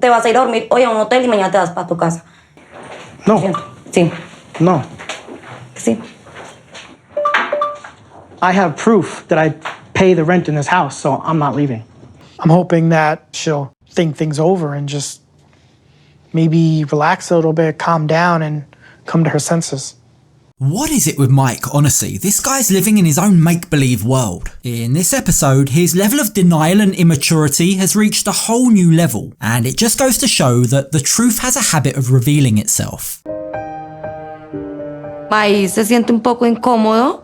Te vas a ir a dormir hoy a un hotel y mañana te vas para tu casa. No. Sí. No. Sí. I have proof that I pay the rent in this house, so I'm not leaving. I'm hoping that she'll think things over and just maybe relax a little bit, calm down, and come to her senses. What is it with Mike, honestly? This guy's living in his own make-believe world. In this episode, his level of denial and immaturity has reached a whole new level, and it just goes to show that the truth has a habit of revealing itself. Mike se siente un poco incómodo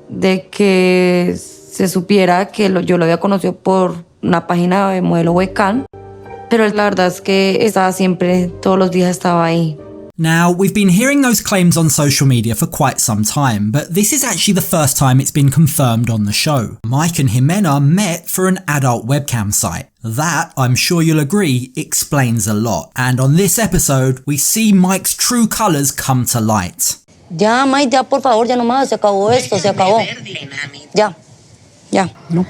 de que se supiera que yo lo había conocido por una página de modelo webcam, pero la verdad es que estaba siempre, todos los días estaba ahí. Now, we've been hearing those claims on social media for quite some time, but this is actually the first time it's been confirmed on the show. Mike and Ximena met for an adult webcam site. That, I'm sure you'll agree, explains a lot. And on this episode, we see Mike's true colours come to light. Ya, Mike, ya, por favor, ya no más, se acabó esto, se acabó. Ya. No.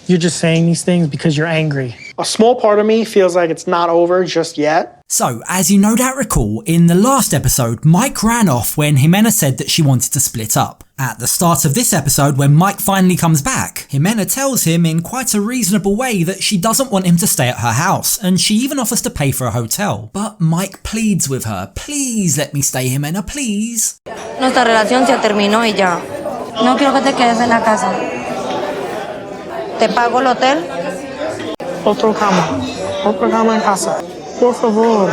You're just saying these things because you're angry. A small part of me feels like it's not over just yet. So, as you no doubt recall, in the last episode, Mike ran off when Ximena said that she wanted to split up. At the start of this episode, when Mike finally comes back, Ximena tells him in quite a reasonable way that she doesn't want him to stay at her house, and she even offers to pay for a hotel. But Mike pleads with her, "Please let me stay, Ximena, please." Nuestra relación se terminó y ya. No quiero que te quedes en la casa. Te pago el hotel. Otro cama en casa. Por favor.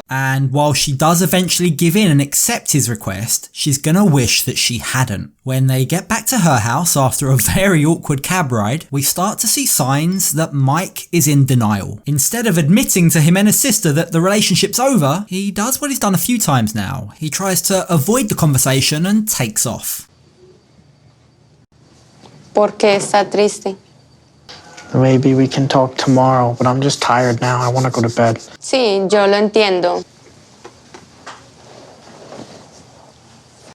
And while she does eventually give in and accept his request, she's gonna wish that she hadn't. When they get back to her house after a very awkward cab ride, we start to see signs that Mike is in denial. Instead of admitting to Ximena's sister that the relationship's over, he does what he's done a few times now. He tries to avoid the conversation and takes off. ¿Por qué está triste? Maybe we can talk tomorrow, but I'm just tired now. I want to go to bed. Sí, yo lo entiendo.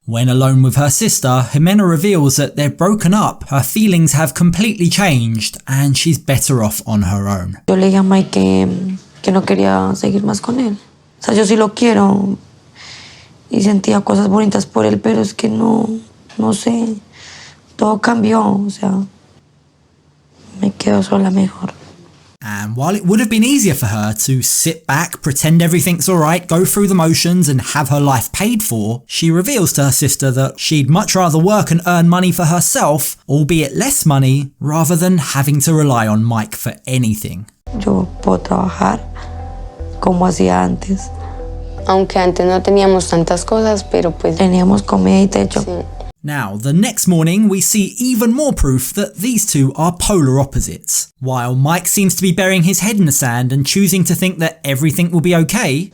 When alone with her sister, Ximena reveals that they're broken up, her feelings have completely changed, and she's better off on her own. Yo le dije a Mike que no quería seguir más con él. O sea, yo sí lo quiero y sentía cosas bonitas por él, pero es que no sé, todo cambió, o sea, me quedo sola mejor. And while it would have been easier for her to sit back, pretend everything's alright, go through the motions and have her life paid for, she reveals to her sister that she'd much rather work and earn money for herself, albeit less money, rather than having to rely on Mike for anything. Yo puedo trabajar como hacía antes. Aunque antes no teníamos tantas cosas, pero pues... Teníamos comida y techo. Sí. Now, the next morning, we see even more proof that these two are polar opposites. While Mike seems to be burying his head in the sand and choosing to think that everything will be okay,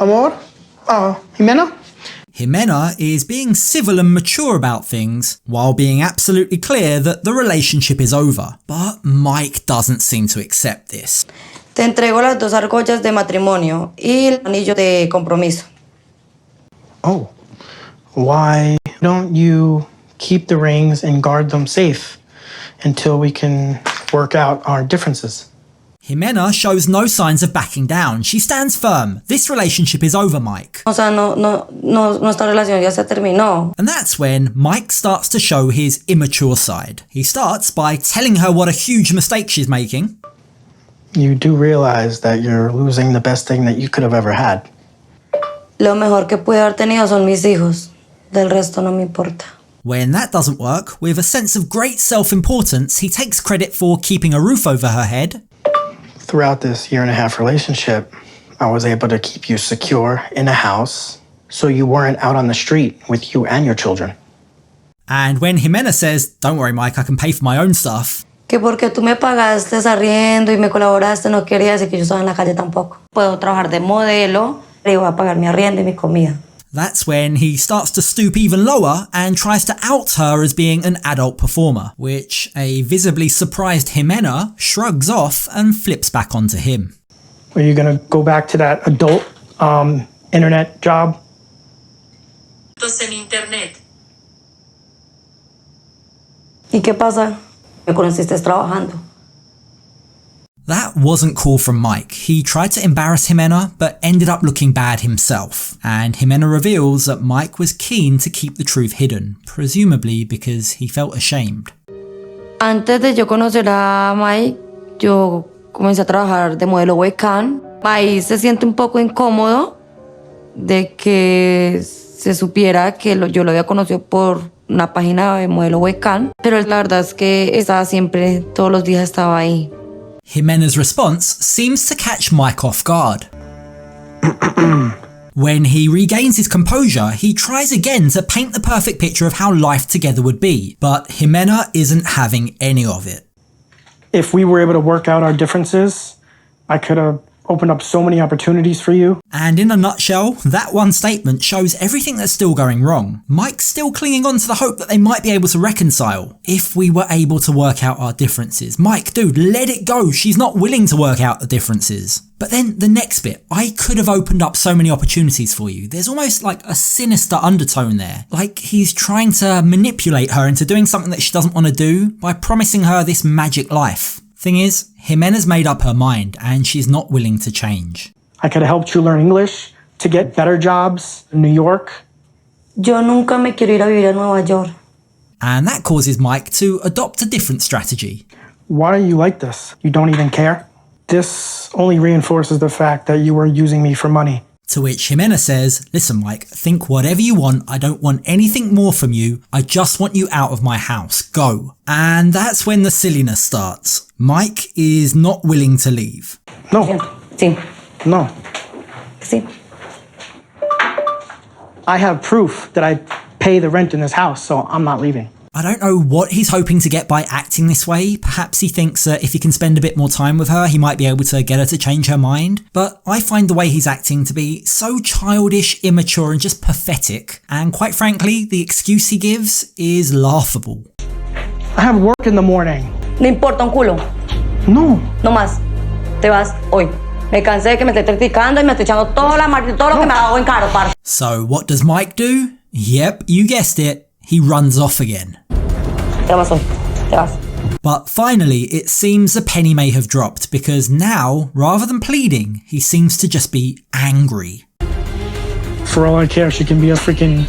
Amor? Ximena? Ximena is being civil and mature about things, while being absolutely clear that the relationship is over. But Mike doesn't seem to accept this. Te entrego las 2 argollas de matrimonio y el anillo de compromiso. Oh. Why don't you keep the rings and guard them safe until we can work out our differences? Ximena shows no signs of backing down. She stands firm. This relationship is over, Mike. O sea, nuestra relación ya se terminó. And that's when Mike starts to show his immature side. He starts by telling her what a huge mistake she's making. You do realize that you're losing the best thing that you could have ever had. Lo mejor que pude haber tenido son mis hijos. Del resto no me importa. When that doesn't work, with a sense of great self-importance, he takes credit for keeping a roof over her head. Throughout this 1.5-year relationship, I was able to keep you secure in a house so you weren't out on the street with you and your children. And when Ximena says, "Don't worry, Mike, I can pay for my own stuff," Que porque tú me pagaste arriendo y me colaboraste no quería decir que yo estaba en la calle tampoco. Puedo trabajar de modelo, pero voy a pagar mi arriendo y mi comida. that's when he starts to stoop even lower and tries to out her as being an adult performer, which a visibly surprised Ximena shrugs off and flips back onto him. Are you gonna go back to that adult internet job? En internet. ¿Y qué pasa? Me conociste trabajando. That wasn't cool from Mike. He tried to embarrass Ximena, but ended up looking bad himself. And Ximena reveals that Mike was keen to keep the truth hidden, presumably because he felt ashamed. Antes de yo conocer a Mike, yo comencé a trabajar de modelo webcam. Mike se siente un poco incómodo de que se supiera que yo lo había conocido por una página de modelo webcam, pero la verdad es que estaba siempre, todos los días estaba ahí. Ximena's response seems to catch Mike off guard. When he regains his composure, he tries again to paint the perfect picture of how life together would be, but Ximena isn't having any of it. If we were able to work out our differences, I could have opened up so many opportunities for you. And in a nutshell, that one statement shows everything that's still going wrong. Mike's still clinging on to the hope that they might be able to reconcile. If we were able to work out our differences. Mike, dude, let it go. She's not willing to work out the differences. But then the next bit, I could have opened up so many opportunities for you. There's almost like a sinister undertone there. Like he's trying to manipulate her into doing something that she doesn't want to do by promising her this magic life. Thing is, Ximena's made up her mind and she's not willing to change. I could have helped you learn English, to get better jobs in New York. Yo nunca me quiero ir a vivir a Nueva York. And that causes Mike to adopt a different strategy. Why are you like this? You don't even care? This only reinforces the fact that you were using me for money. To which Ximena says, listen Mike, think whatever you want, I don't want anything more from you, I just want you out of my house, go. And that's when the silliness starts. Mike is not willing to leave. No. Sí. No. Sí. I have proof that I pay the rent in this house, so I'm not leaving. I don't know what he's hoping to get by acting this way. Perhaps he thinks that if he can spend a bit more time with her, he might be able to get her to change her mind. But I find the way he's acting to be so childish, immature and just pathetic. And quite frankly, the excuse he gives is laughable. I have work in the morning. ¿Le importa un culo? No. No más. Te vas hoy. Me cansé de que me estés criticando y me estoy echando todo lo que me hago en caro, parce. So what does Mike do? Yep, you guessed it. He runs off again. Te vas hoy. Te vas. But finally, it seems the penny may have dropped because now, rather than pleading, he seems to just be angry. For all I care, she can be a freaking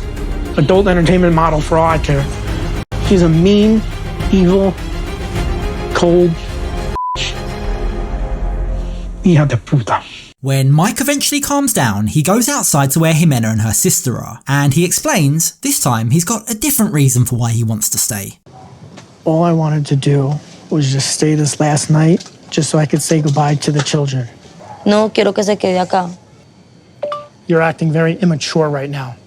adult entertainment model for all I care. She's a mean, evil, cold hija de puta. When Mike eventually calms down, he goes outside to where Ximena and her sister are, and he explains, this time he's got a different reason for why he wants to stay. All I wanted to do was just stay this last night, just so I could say goodbye to the children. No quiero que se quede acá. You're acting very immature right now.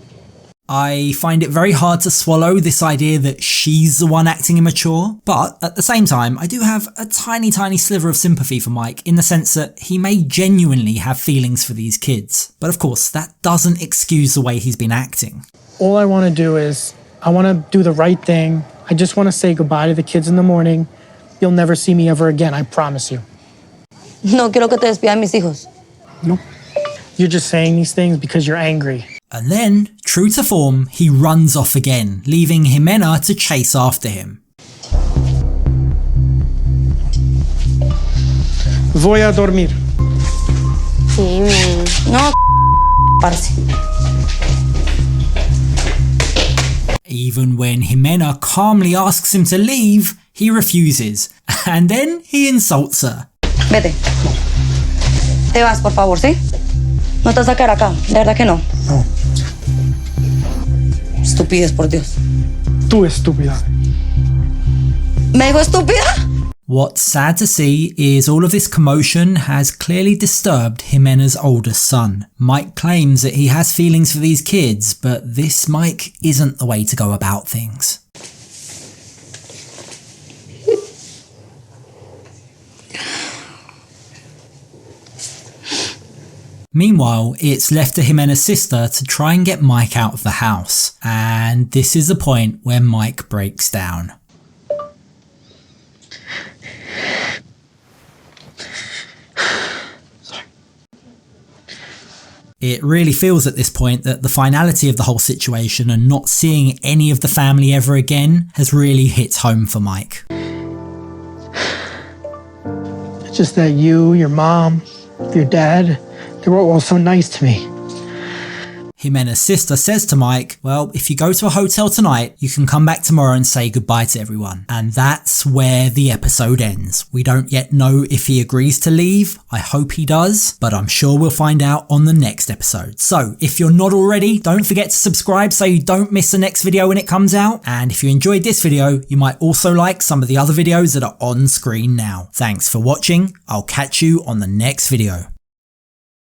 I find it very hard to swallow this idea that she's the one acting immature, but at the same time, I do have a tiny sliver of sympathy for Mike in the sense that he may genuinely have feelings for these kids. But of course, that doesn't excuse the way he's been acting. All I want to do is, I want to do the right thing. I just want to say goodbye to the kids in the morning. You'll never see me ever again, I promise you. No quiero que te despidan mis hijos. No. You're just saying these things because you're angry. And then, true to form, he runs off again, leaving Ximena to chase after him. Voy a dormir. Sí, No, parce. Even when Ximena calmly asks him to leave, he refuses, and then he insults her. Vete. Te vas, por favor, ¿sí? No te vas a quedar acá, de verdad que no. No. Estupidez, por Dios. Tú estúpida. ¿Me dijo estúpida? What's sad to see is all of this commotion has clearly disturbed Ximena's oldest son. Mike claims that he has feelings for these kids, but this, Mike, isn't the way to go about things. Meanwhile, it's left to Ximena's sister to try and get Mike out of the house. And this is the point where Mike breaks down. It really feels at this point that the finality of the whole situation and not seeing any of the family ever again has really hit home for Mike. just that you, your mom, your dad, they were all so nice to me. Ximena's sister says to Mike, well, if you go to a hotel tonight, you can come back tomorrow and say goodbye to everyone. And that's where the episode ends. We don't yet know if he agrees to leave. I hope he does, but I'm sure we'll find out on the next episode. So if you're not already, don't forget to subscribe so you don't miss the next video when it comes out. And if you enjoyed this video, you might also like some of the other videos that are on screen now. Thanks for watching. I'll catch you on the next video.